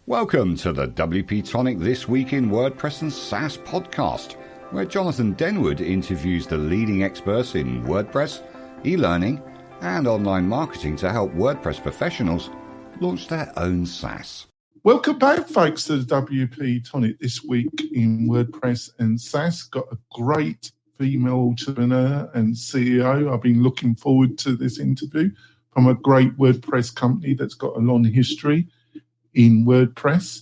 Welcome to the WP-Tonic This Week in WordPress and SaaS podcast, where Jonathan Denwood interviews the leading experts in WordPress, eLearning, and online marketing to help WordPress professionals launch their own SaaS. Welcome back, folks, to the WP-Tonic This Week in WordPress and SaaS. Got a great female entrepreneur and CEO. I've been looking forward to this interview from a great WordPress company that's got a long history in WordPress.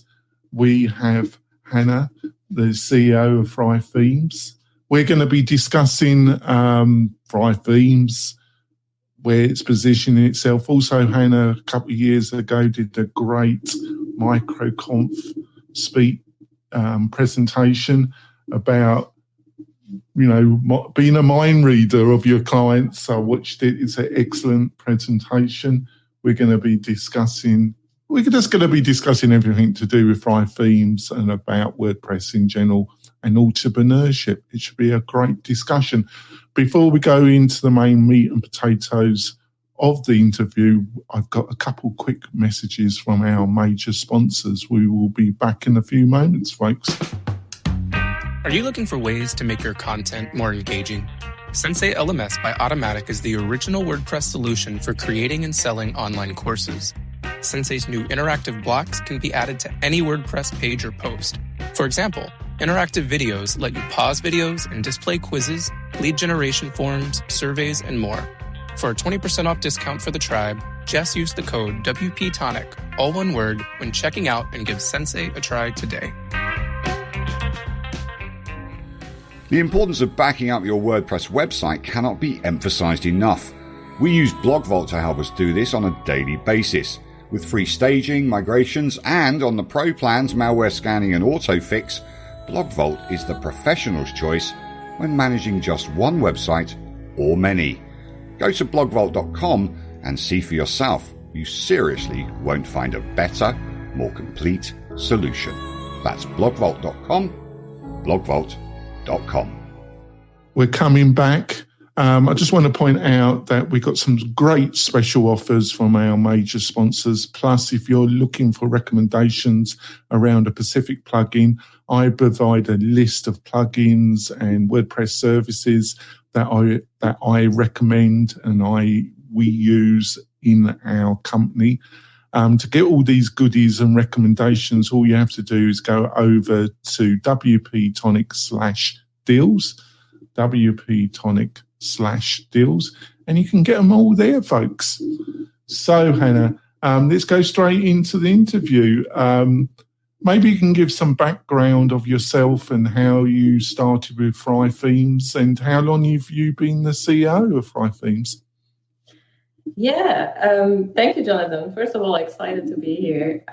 We have Hanne, the CEO of Fry Themes. We're going to be discussing Fry Themes, where it's positioning itself. Also, Hanne, a couple of years ago, did a great microconf speak presentation about, being a mind reader of your clients. I watched it. It's an excellent presentation. We're just going to be discussing everything to do with Fry Themes and about WordPress in general and entrepreneurship. It should be a great discussion. Before we go into the main meat and potatoes of the interview, I've got a couple quick messages from our major sponsors. We will be back in a few moments, folks. Are you looking for ways to make your content more engaging? Sensei LMS by Automatic is the original WordPress solution for creating and selling online courses. Sensei's new interactive blocks can be added to any WordPress page or post. For example, interactive videos let you pause videos and display quizzes, lead generation forms, surveys, and more. For a 20% off discount for the tribe, just use the code WP-Tonic, all one word, when checking out and give Sensei a try today. The importance of backing up your WordPress website cannot be emphasized enough. We use BlogVault to help us do this on a daily basis. With free staging, migrations, and on the Pro plans, malware scanning and autofix, BlogVault is the professional's choice when managing just one website or many. Go to blogvault.com and see for yourself. You seriously won't find a better, more complete solution. That's blogvault.com, blogvault.com. We're coming back. I just want to point out that we got some great special offers from our major sponsors. Plus, if you're looking for recommendations around a specific plugin, I provide a list of plugins and WordPress services that I recommend and we use in our company. To get all these goodies and recommendations, all you have to do is go over to WP-Tonic/deals, WP-Tonic/deals, and you can get them all there, folks. So, Hanne, let's go straight into the interview. Maybe you can give some background of yourself and how you started with Fry Themes, and how long have you been the CEO of Fry Themes? Yeah, thank you, Jonathan. First of all, excited to be here.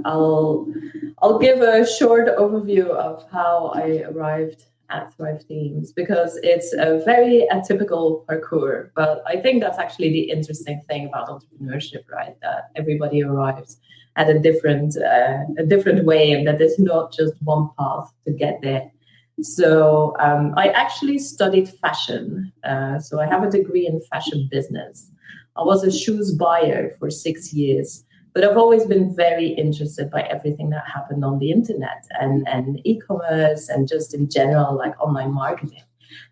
I'll give a short overview of how I arrived at Fry Themes, because it's a very atypical parkour, but I think that's actually the interesting thing about entrepreneurship, right? That everybody arrives at a different way, and that there's not just one path to get there. So I actually studied fashion. So I have a degree in fashion business. I was a shoes buyer for 6 years, but I've always been very interested by everything that happened on the internet and e-commerce and just in general, like online marketing.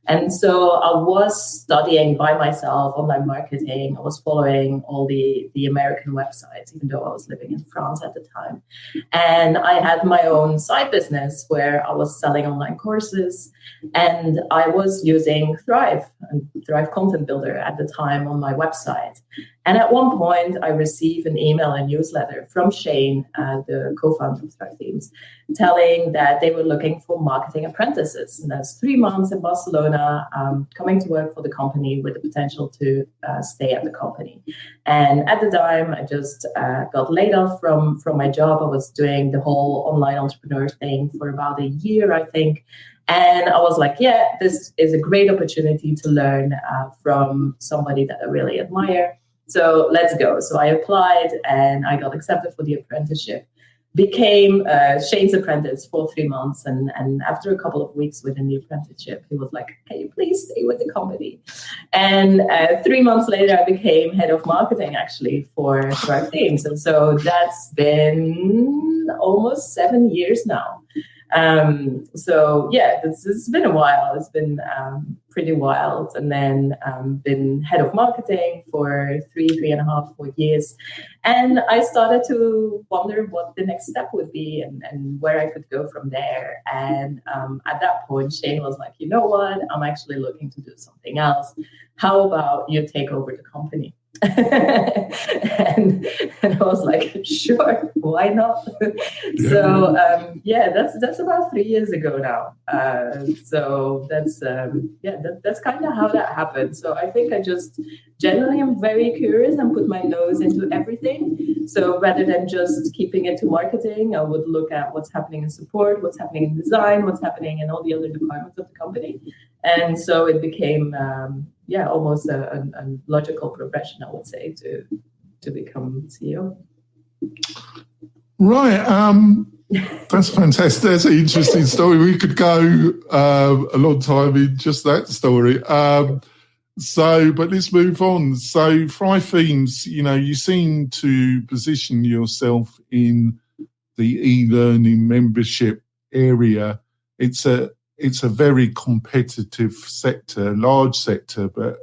And so I was studying by myself online marketing. I was following all the American websites, even though I was living in France at the time. And I had my own side business where I was selling online courses, and I was using Thrive Content Builder at the time on my website. And at one point, I received an email and newsletter from Shane, the co-founder of Fry Themes, telling that they were looking for marketing apprentices. And that's 3 months in Barcelona, coming to work for the company with the potential to stay at the company. And at the time, I just got laid off from my job. I was doing the whole online entrepreneur thing for about a year, I think. And I was like, yeah, this is a great opportunity to learn from somebody that I really admire. So let's go. So I applied and I got accepted for the apprenticeship. Became Shane's apprentice for 3 months. And after a couple of weeks within the apprenticeship, he was like, can you please stay with the company? And 3 months later, I became head of marketing, actually, for Fry Themes. And so that's been almost 7 years now. So yeah, it's been a while. It's been pretty wild. And then been head of marketing for 3.5, 4 years. And I started to wonder what the next step would be and where I could go from there. And at that point, Shane was like, you know what? I'm actually looking to do something else. How about you take over the company? and I was like, sure, why not? So that's about 3 years ago now. So that's kind of how that happened. So I think I just generally am very curious and put my nose into everything. So rather than just keeping it to marketing, I would look at what's happening in support, what's happening in design, what's happening in all the other departments of the company. And so it became almost a logical progression, I would say, to become CEO. Right. That's fantastic. That's an interesting story. We could go a long time in just that story. But let's move on. So Fry Themes, you seem to position yourself in the e-learning membership area. It's a very competitive sector, large sector, but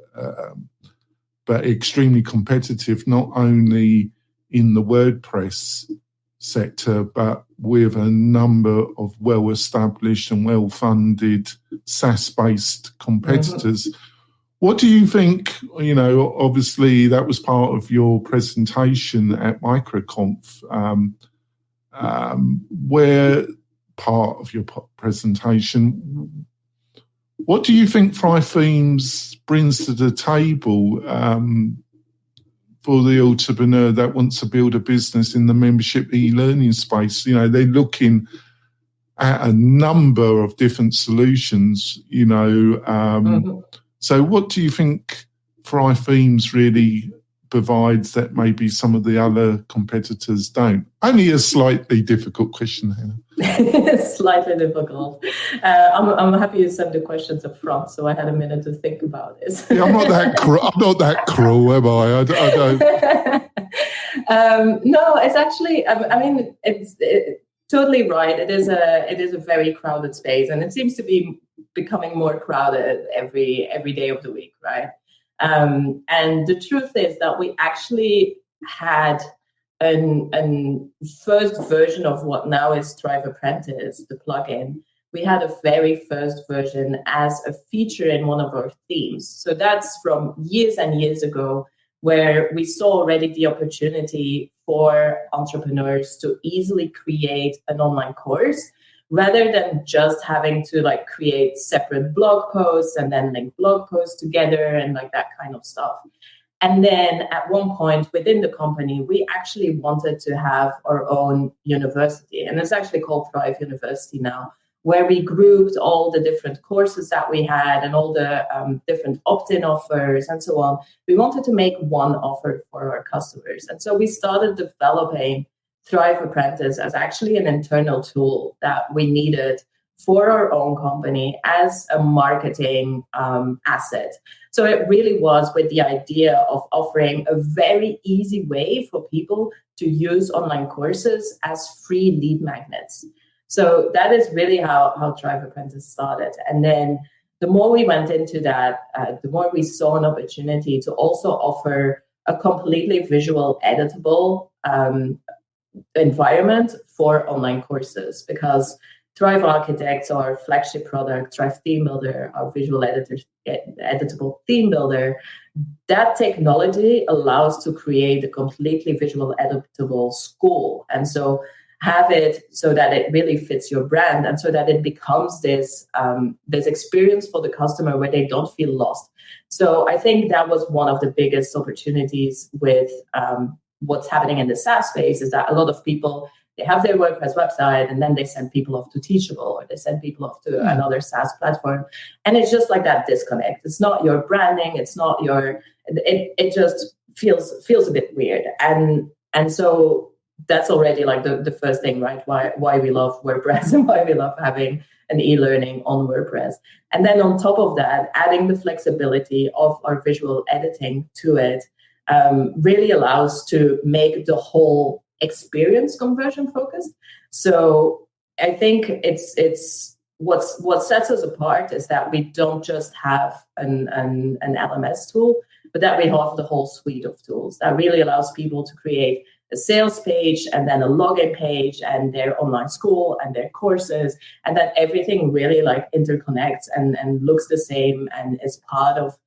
extremely competitive, not only in the WordPress sector, but with a number of well-established and well-funded SaaS-based competitors. Mm-hmm. What do you think, obviously that was part of your presentation at MicroConf, what do you think Fry Themes brings to the table for the entrepreneur that wants to build a business in the membership e-learning space? They're looking at a number of different solutions, mm-hmm. So what do you think Fry Themes really provides that maybe some of the other competitors don't? Only a slightly difficult question, Hanne. Slightly difficult. I'm happy you sent the questions up front, so I had a minute to think about this. Yeah, I'm not that cruel, am I? I don't. No, it's actually. It's totally right. It is a very crowded space, and it seems to be becoming more crowded every day of the week, right? And the truth is that we actually had a first version of what now is Thrive Apprentice, the plugin. We had a very first version as a feature in one of our themes. So that's from years and years ago, where we saw already the opportunity for entrepreneurs to easily create an online course, rather than just having to create separate blog posts and then link blog posts together and that kind of stuff. And then at one point within the company, we actually wanted to have our own university. And it's actually called Thrive University now, where we grouped all the different courses that we had and all the different opt-in offers and so on. We wanted to make one offer for our customers. And so we started developing Thrive Apprentice as actually an internal tool that we needed for our own company as a marketing asset. So it really was with the idea of offering a very easy way for people to use online courses as free lead magnets. So that is really how Thrive Apprentice started. And then the more we went into that, the more we saw an opportunity to also offer a completely visual editable environment for online courses, because Thrive Architects, our flagship product, Thrive Theme Builder, our visual editable theme builder, that technology allows to create a completely visual editable school. And so have it so that it really fits your brand and so that it becomes this experience for the customer where they don't feel lost. So I think that was one of the biggest opportunities with what's happening in the SaaS space, is that a lot of people, they have their WordPress website and then they send people off to Teachable or they send people off to another SaaS platform. And it's just that disconnect. It's not your branding. It's not your, it just feels a bit weird. And so that's already the first thing, right? Why we love WordPress and why we love having an e-learning on WordPress. And then on top of that, adding the flexibility of our visual editing to it really allows to make the whole experience conversion focused. So I think it's what sets us apart is that we don't just have an LMS tool, but that we have the whole suite of tools that really allows people to create a sales page and then a login page and their online school and their courses, and that everything really like interconnects and looks the same and is part of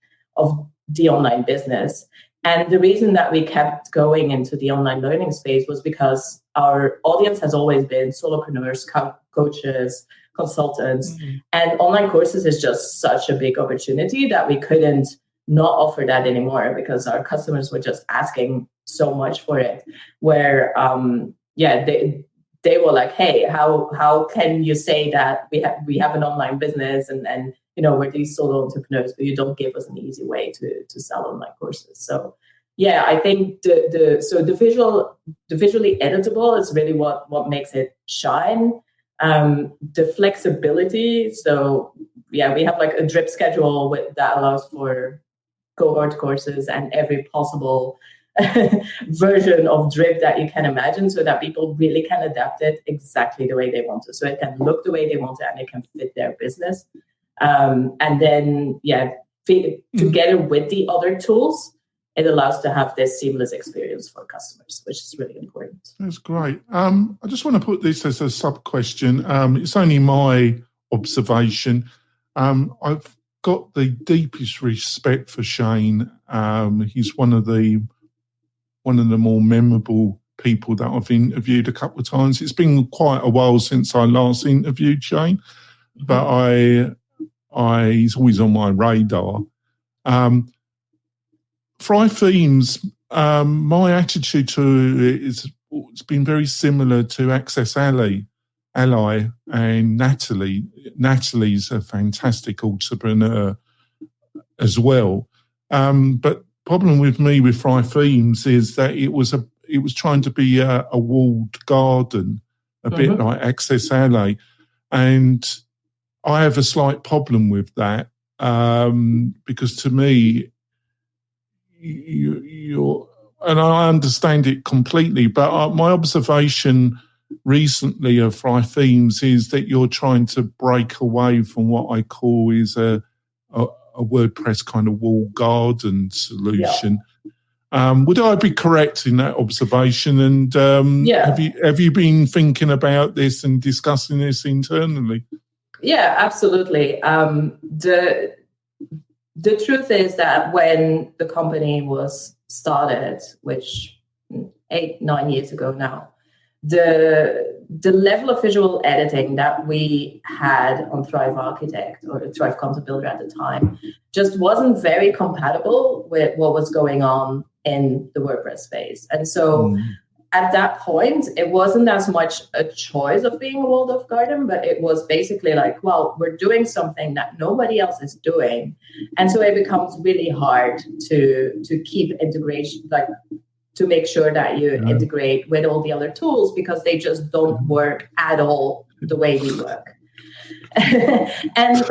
the online business. And the reason that we kept going into the online learning space was because our audience has always been solopreneurs, coaches, consultants, and online courses is just such a big opportunity that we couldn't not offer that anymore because our customers were just asking so much for it. Where they were like, hey, how can you say that we have an online business and you know, we're these solo entrepreneurs, but you don't give us an easy way to sell online courses. So yeah, I think the visually editable is really what makes it shine. The flexibility. So yeah, we have like a drip schedule that allows for cohort courses and every possible version of drip that you can imagine, so that people really can adapt it exactly the way they want to. So it can look the way they want it and it can fit their business. And then, together with the other tools, it allows to have this seamless experience for customers, which is really important. That's great. I just want to put this as a sub-question. It's only my observation. I've got the deepest respect for Shane. He's one of the more memorable people that I've interviewed a couple of times. It's been quite a while since I last interviewed Shane, but he's always on my radar. Fry Themes, my attitude to it it's been very similar to Access Ally and Natalie. Natalie's a fantastic entrepreneur as well. But problem with me with Fry Themes is that it was trying to be a walled garden, a bit like Access Ally, and I have a slight problem with that because to me, you're, and I understand it completely, but my observation recently of Fry Themes is that you're trying to break away from what I call is a WordPress kind of walled garden solution. Yeah. Would I be correct in that observation? And have you been thinking about this and discussing this internally? Yeah, absolutely. The truth is that when the company was started, which 8-9 years ago now, the level of visual editing that we had on Thrive Architect or Thrive Content Builder at the time just wasn't very compatible with what was going on in the WordPress space. And so at that point, it wasn't as much a choice of being a walled off garden, but it was basically like, well, we're doing something that nobody else is doing. And so it becomes really hard to keep integration, like to make sure that you integrate with all the other tools because they just don't work at all the way we work. And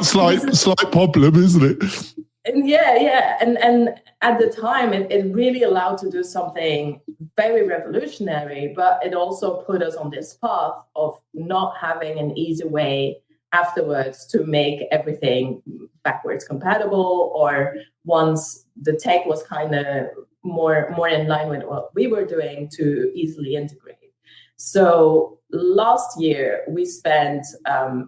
slight problem, isn't it? And and at the time it really allowed to do something very revolutionary, but it also put us on this path of not having an easy way afterwards to make everything backwards compatible, or once the tech was kind of more in line with what we were doing, to easily integrate. So last year we spent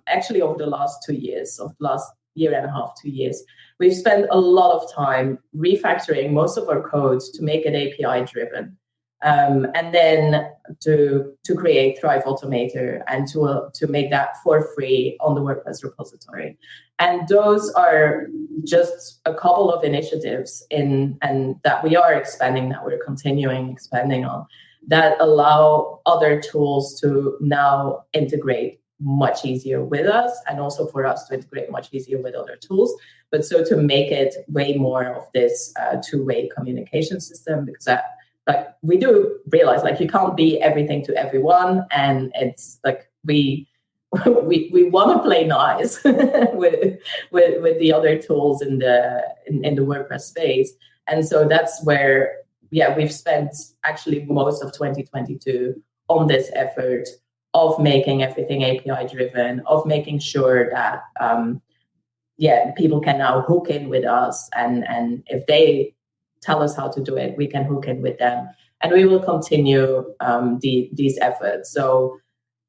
actually over the last 2 years, of the last year and a half, 2 years, we've spent a lot of time refactoring most of our code to make it API driven, and then to create Thrive Automator and to make that for free on the WordPress repository. And those are just a couple of initiatives and that we are expanding, that we're continuing expanding on, that allow other tools to now integrate much easier with us, and also for us to integrate much easier with other tools. But so to make it way more of this two-way communication system, because like we do realize like you can't be everything to everyone, and it's like we want to play nice with the other tools in the WordPress space, and so that's where we've spent actually most of 2022 on this effort of making everything API driven, of making sure that people can now hook in with us, and if they tell us how to do it, we can hook in with them, and we will continue these efforts. So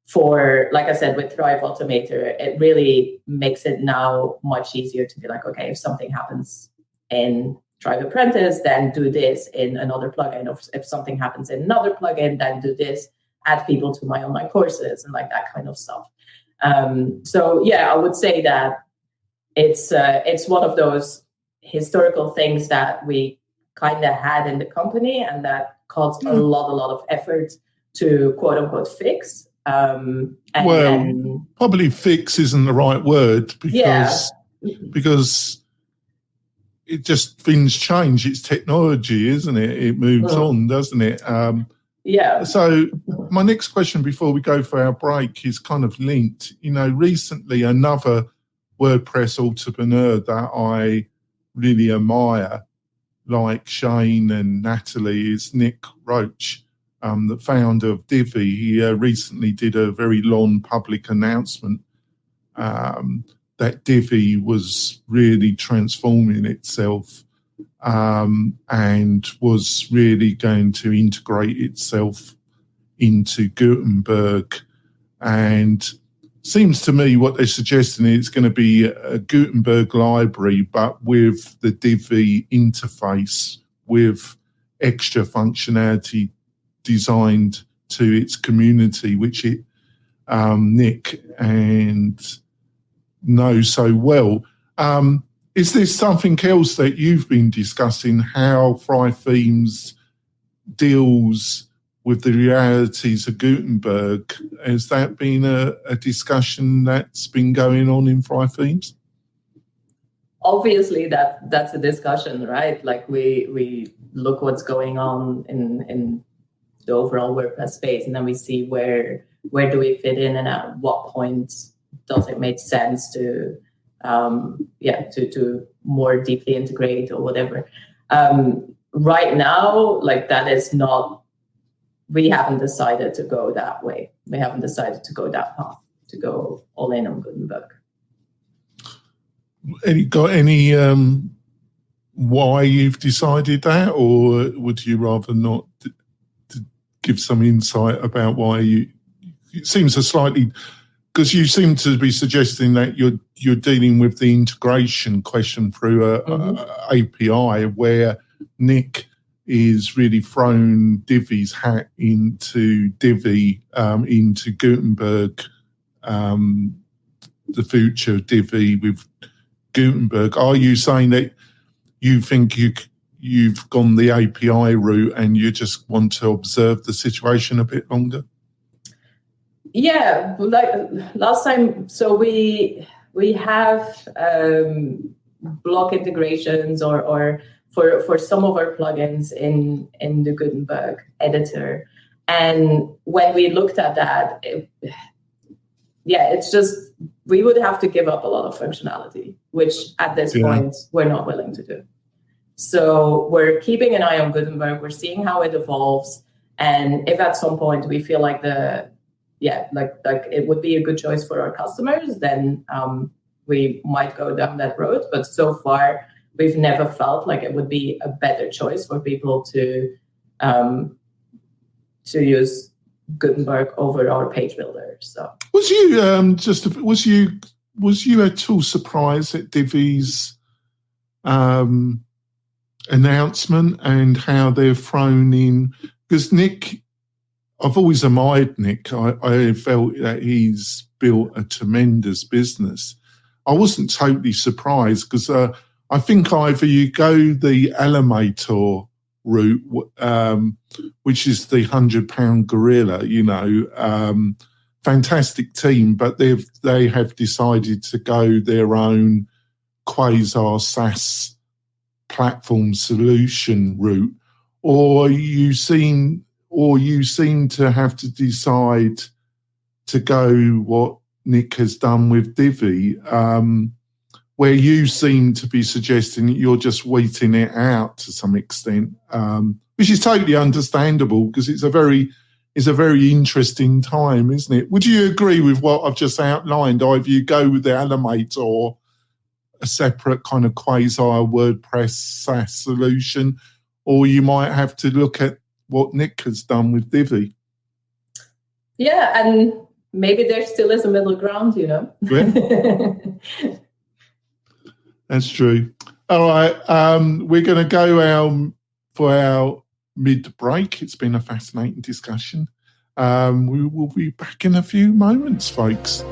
for, like I said, with Thrive Automator, it really makes it now much easier to be like, okay, if something happens in Thrive Apprentice, then do this in another plugin. Or if something happens in another plugin, then do this, add people to my online courses, and like that kind of stuff. So I would say that it's one of those historical things that we kind of had in the company, and that cost a lot of effort to quote unquote fix. Probably fix isn't the right word, because it just, things change. It's technology, isn't it? It moves on, doesn't it? So my next question before we go for our break is kind of linked. Recently another WordPress entrepreneur that I really admire, like Shane and Natalie, is Nick Roach, the founder of Divi. He recently did a very long public announcement that Divi was really transforming itself and was really going to integrate itself into Gutenberg. And seems to me what they're suggesting is going to be a Gutenberg library, but with the Divi interface, with extra functionality designed to its community, which Nick and know so well. Is there something else that you've been discussing, how Thrive Themes deals with the realities of Gutenberg? Has that been a discussion that's been going on in Thrive Themes? Obviously, that's a discussion, right? Like we look what's going on in the overall WordPress space, and then we see where do we fit in, and at what point does it make sense to more deeply integrate or whatever. Right now, like that is not. We haven't decided to go that way. We haven't decided to go that path, to go all in on Gutenberg. Got any why you've decided that, or would you rather not to give some insight about why you? It seems a slightly, because you seem to be suggesting that you're dealing with the integration question through a API, where Nick is really thrown Divi's hat into Divi, into Gutenberg, the future of Divi with Gutenberg. Are you saying that you think you've gone the API route and you just want to observe the situation a bit longer? Yeah, like last time, so we have block integrations or for some of our plugins in the Gutenberg editor. And when we looked at that, it's just, we would have to give up a lot of functionality, which at this point, we're not willing to do. So we're keeping an eye on Gutenberg. We're seeing how it evolves. And if at some point we feel like like it would be a good choice for our customers, then we might go down that road. But so far, we've never felt like it would be a better choice for people to use Gutenberg over our page builder. So was you at all surprised at Divi's announcement and how they've thrown in? Because Nick, I've always admired Nick. I felt that he's built a tremendous business. I wasn't totally surprised because I think either you go the Elementor route, which is the £100 gorilla, fantastic team, but they have decided to go their own quasi SaaS platform solution route, or you seem to have to decide to go what Nick has done with Divi, where you seem to be suggesting that you're just waiting it out to some extent. which is totally understandable because it's a very interesting time, isn't it? Would you agree with what I've just outlined? Either you go with the Animate or a separate kind of quasi WordPress SaaS solution, or you might have to look at what Nick has done with Divi. Yeah, and maybe there still is a middle ground, you know. Yeah. That's true. All right, we're going to go for our mid-break. It's been a fascinating discussion. We will be back in a few moments, folks.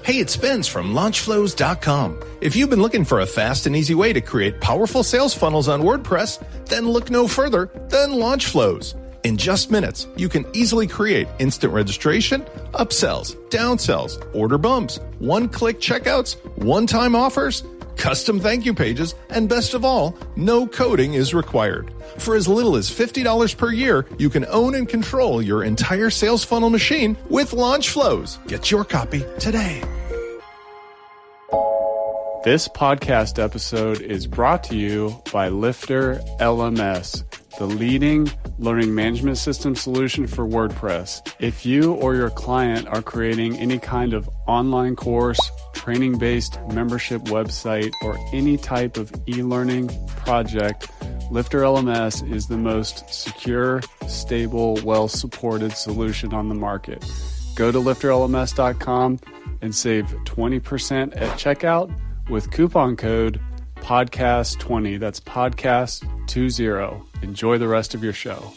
Hey, it's Spence from launchflows.com. If you've been looking for a fast and easy way to create powerful sales funnels on WordPress, then look no further than LaunchFlows. In just minutes, you can easily create instant registration, upsells, downsells, order bumps, one-click checkouts, one-time offers, custom thank you pages, and best of all, no coding is required. For as little as $50 per year, you can own and control your entire sales funnel machine with LaunchFlows. Get your copy today. This podcast episode is brought to you by Lifter LMS, the leading learning management system solution for WordPress. If you or your client are creating any kind of online course, training-based membership website, or any type of e-learning project, Lifter LMS is the most secure, stable, well-supported solution on the market. Go to lifterlms.com and save 20% at checkout with coupon code podcast20. That's podcast20. Enjoy the rest of your show.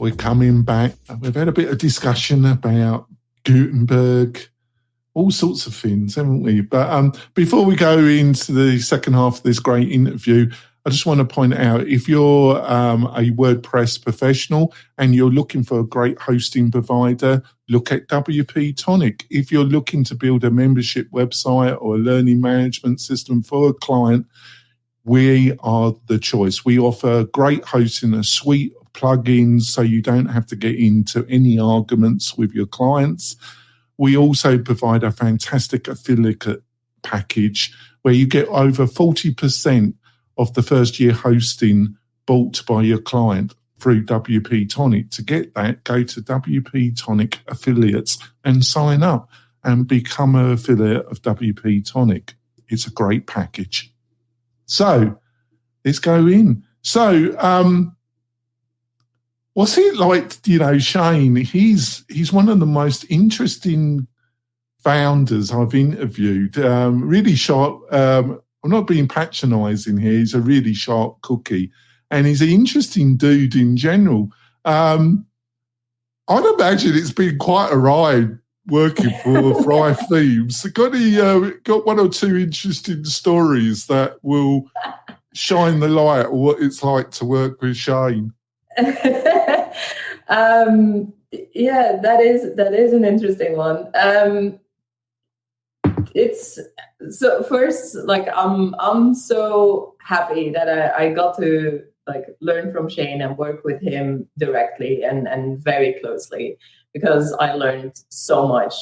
We're coming back. We've had a bit of discussion about Gutenberg, all sorts of things, haven't we? But before we go into the second half of this great interview, I just want to point out, if you're a WordPress professional and you're looking for a great hosting provider, look at WP-Tonic. If you're looking to build a membership website or a learning management system for a client, we are the choice. We offer great hosting, a suite of plugins so you don't have to get into any arguments with your clients. We also provide a fantastic affiliate package where you get over 40% of the first year hosting bought by your client through WP-Tonic. To get that, go to WP-Tonic affiliates and sign up and become an affiliate of WP-Tonic. It's a great package. So let's go in. So what's it like, Shane? He's one of the most interesting founders I've interviewed. Really sharp. I'm not being patronising here. He's a really sharp cookie, and he's an interesting dude in general. I'd imagine it's been quite a ride working for Thrive Themes. Got one or two interesting stories that will shine the light on what it's like to work with Shane. Yeah, that is an interesting one. It's so first, like I'm so happy that I got to learn from Shane and work with him directly and very closely, because I learned so much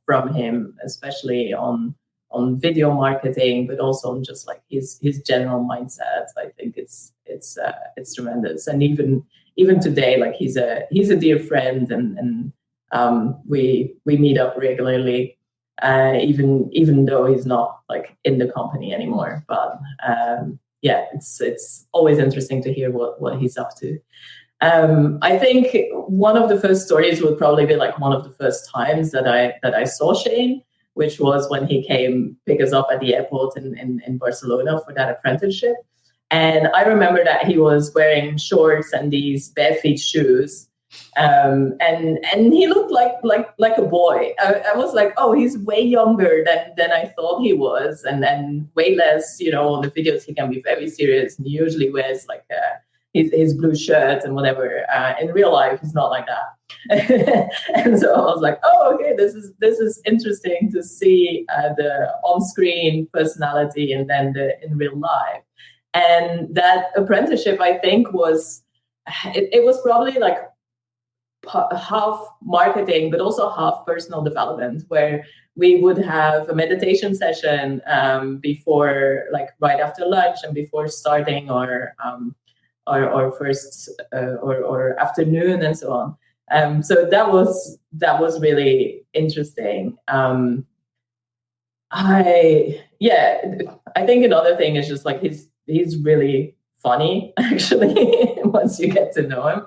from him, especially on video marketing, but also on just his general mindset. I think it's tremendous, and even today, he's a dear friend, and we meet up regularly. Even though he's not in the company anymore, but it's always interesting to hear what he's up to. I think one of the first stories would probably be one of the first times that I saw Shane, which was when he came pick us up at the airport in Barcelona for that apprenticeship. And I remember that he was wearing shorts and these bare feet shoes. And he looked like a boy. I was like, oh, he's way younger than I thought he was, and way less, on the videos he can be very serious, and he usually wears his blue shirt and whatever. In real life, he's not like that. And so I was like, oh, okay, this is interesting to see the on-screen personality and then in real life. And that apprenticeship, I think, was it was probably half marketing, but also half personal development, where we would have a meditation session before, like right after lunch and before starting our first or afternoon and so on. So that was really interesting. I think another thing is just like he's really funny, actually. Once you get to know him,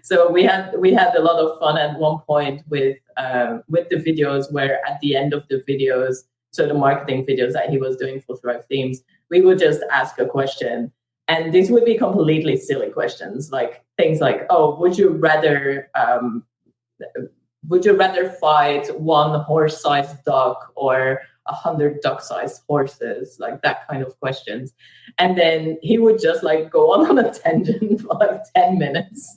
so we had a lot of fun at one point with the videos, where at the end of the videos, so the marketing videos that he was doing for Thrive Themes, we would just ask a question, and these would be completely silly questions, like things like, oh, would you rather fight one horse-sized duck or 100 duck-sized horses, like that kind of questions. And then he would just like go on a tangent for like 10 minutes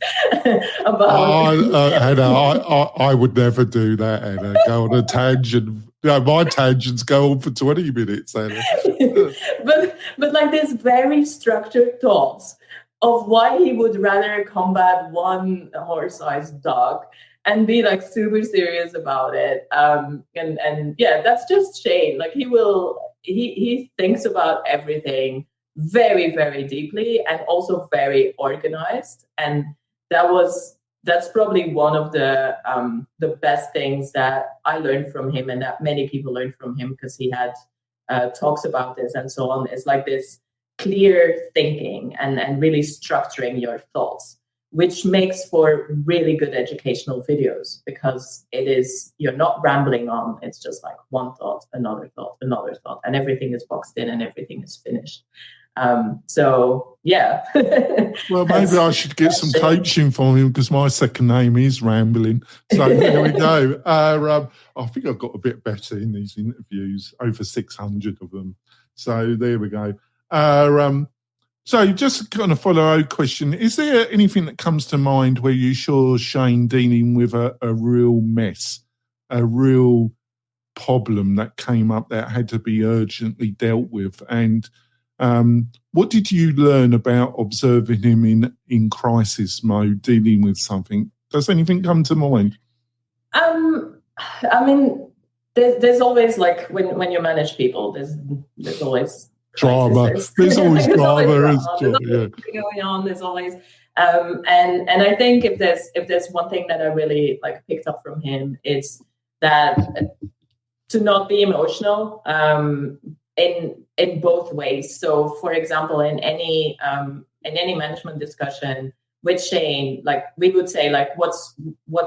about. Hanne, I would never do that, Hanne. Go on a tangent. No, my tangents go on for 20 minutes, Hanne. but like this very structured thoughts of why he would rather combat one horse-sized duck and be like super serious about it. And yeah, that's just Shane. Like he thinks about everything very, very deeply and also very organized. And that's probably one of the best things that I learned from him, and that many people learned from him, because he had talks about this and so on. It's like this clear thinking and really structuring your thoughts, which makes for really good educational videos, because you're not rambling on. It's just like one thought, another thought, another thought, and everything is boxed in and everything is finished. So yeah. Well, maybe I should get some coaching from him, because my second name is Rambling. So there we go. I think I've got a bit better in these interviews, over 600 of them. So there we go. So just kind of follow-up question, is there anything that comes to mind where you saw Shane dealing with a real mess, a real problem that came up that had to be urgently dealt with? And what did you learn about observing him in crisis mode, dealing with something? Does anything come to mind? I mean, there's always, like, when you manage people, there's always drama. There's always drama. Going on. There's always, and I think if there's one thing that I really like picked up from him, it's that to not be emotional in both ways. So, for example, in any management discussion with Shane, like we would say, like, what's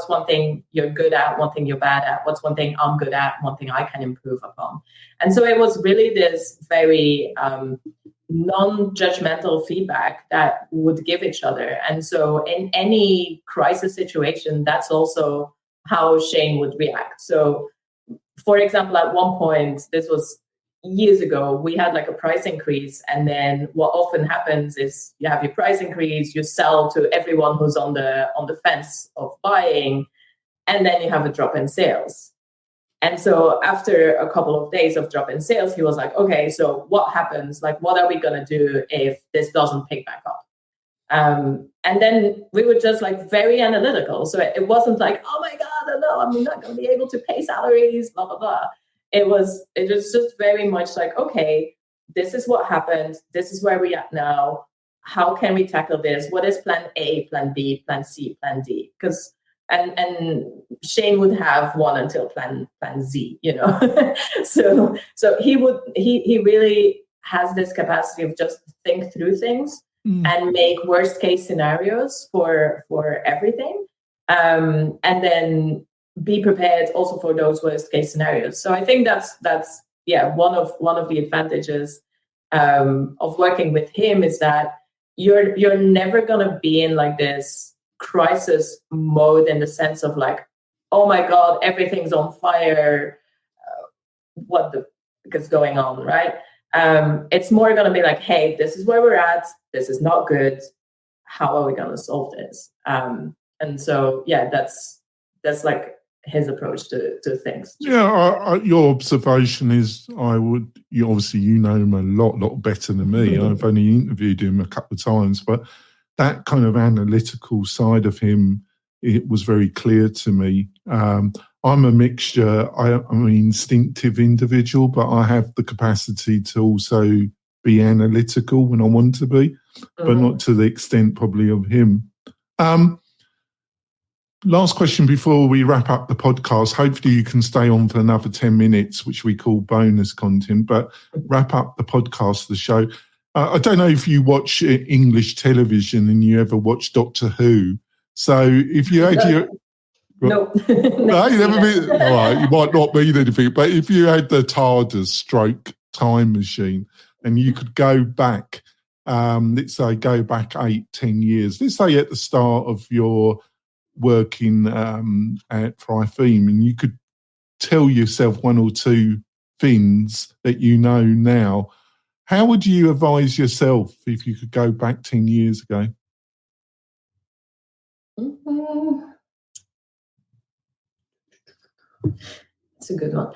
one thing you're good at, one thing you're bad at, what's one thing I'm good at, one thing I can improve upon. And so it was really this very non-judgmental feedback that would give each other. And so in any crisis situation, that's also how Shane would react. So, for example, at one point, this was years ago, we had like a price increase, and then what often happens is you have your price increase, you sell to everyone who's on the fence of buying, and then you have a drop in sales. And so after a couple of days of drop in sales, he was like, okay, so what happens? Like, what are we going to do if this doesn't pick back up? And then we were just like very analytical. So it wasn't like, oh my God, no, I'm not going to be able to pay salaries, blah, blah, blah. It was just very much like, okay, this is what happened. This is where we are now. How can we tackle this? What is plan A, plan B, plan C, plan D? Because and Shane would have one until plan Z, you know. so he really has this capacity of just think through things and make worst case scenarios for everything, and then be prepared also for those worst case scenarios. So I think that's one of the advantages of working with him, is that you're never gonna be in like this crisis mode in the sense of like, oh my God, everything's on fire. What the heck is going on, right? It's more gonna be like, hey, this is where we're at. This is not good. How are we gonna solve this? And so that's like his approach to things. Yeah, your observation is, you obviously know him a lot better than me. I've only interviewed him a couple of times, but that kind of analytical side of him, it was very clear to me. I'm a mixture. I'm an instinctive individual, but I have the capacity to also be analytical when I want to be, but not to the extent probably of him. Last question before we wrap up the podcast. Hopefully you can stay on for another 10 minutes, which we call bonus content, but wrap up the podcast, the show. I don't know if you watch English television and you ever watch Doctor Who. So if you had your... No. No, you never been, all right, you might not mean anything, but if you had the TARDIS stroke time machine and you could go back, let's say go back 8-10 years, let's say at the start of your working at Theme, and you could tell yourself one or two things that you know now, how would you advise yourself if you could go back 10 years ago? It's a good one.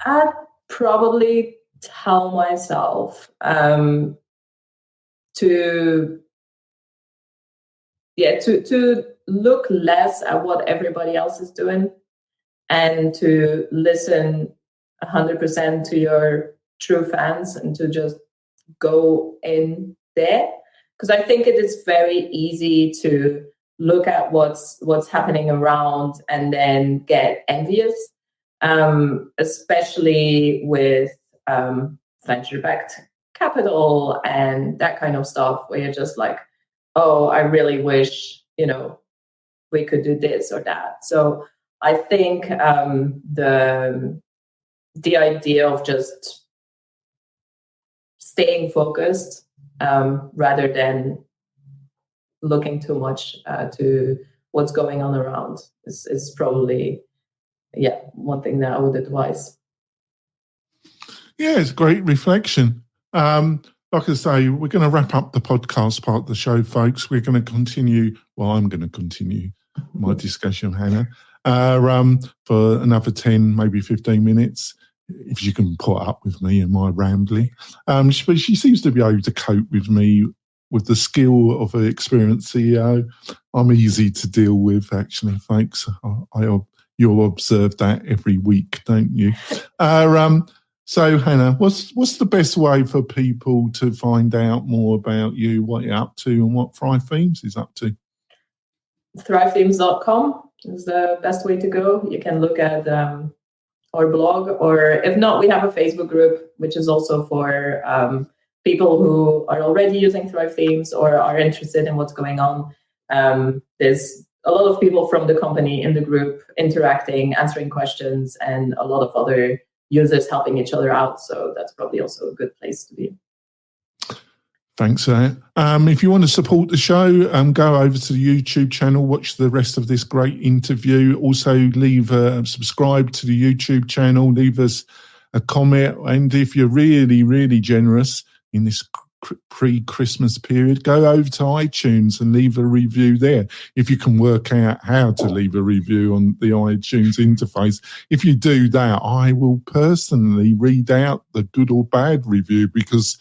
I'd probably tell myself to look less at what everybody else is doing and to listen 100% to your true fans and to just go in there. Because I think it is very easy to look at what's happening around and then get envious, especially with venture-backed capital and that kind of stuff, where you're just like, oh, I really wish, we could do this or that. So I think the idea of just staying focused rather than looking too much to what's going on around is probably, one thing that I would advise. Yeah, it's a great reflection. Like I say, we're going to wrap up the podcast part of the show, folks. We're going to continue. Well, I'm going to continue my discussion, Hanne, for another 10, maybe 15 minutes, if you can put up with me and my rambling. But she seems to be able to cope with me with the skill of an experienced CEO. I'm easy to deal with, actually, folks. You'll observe that every week, don't you? So, Hanne, what's the best way for people to find out more about you, what you're up to, and what Thrive Themes is up to? ThriveThemes.com is the best way to go. You can look at our blog, or if not, we have a Facebook group, which is also for people who are already using Thrive Themes or are interested in what's going on. There's a lot of people from the company in the group interacting, answering questions, and a lot of other users helping each other out. So that's probably also a good place to be. Thanks for that. If you want to support the show, go over to the YouTube channel, watch the rest of this great interview. Also, subscribe to the YouTube channel, leave us a comment. And if you're really, really generous in this pre-Christmas period, go over to iTunes and leave a review there. If you can work out how to leave a review on the iTunes interface, if you do that, I will personally read out the good or bad review, because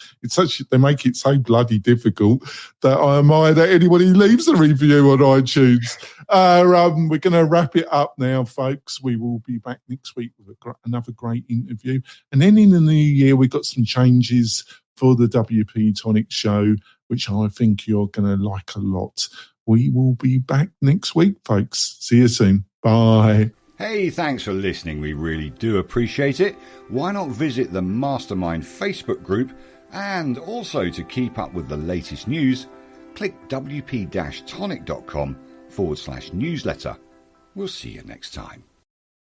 they make it so bloody difficult that I admire that anybody leaves a review on iTunes. We're going to wrap it up now, folks. We will be back next week with another great interview, and then in the new year we've got some changes for the WP-Tonic show, which I think you're going to like a lot. We will be back next week, folks. See you soon. Bye. Hey, thanks for listening. We really do appreciate it. Why not visit the Mastermind Facebook group? And also, to keep up with the latest news, click wp-tonic.com/newsletter. We'll see you next time.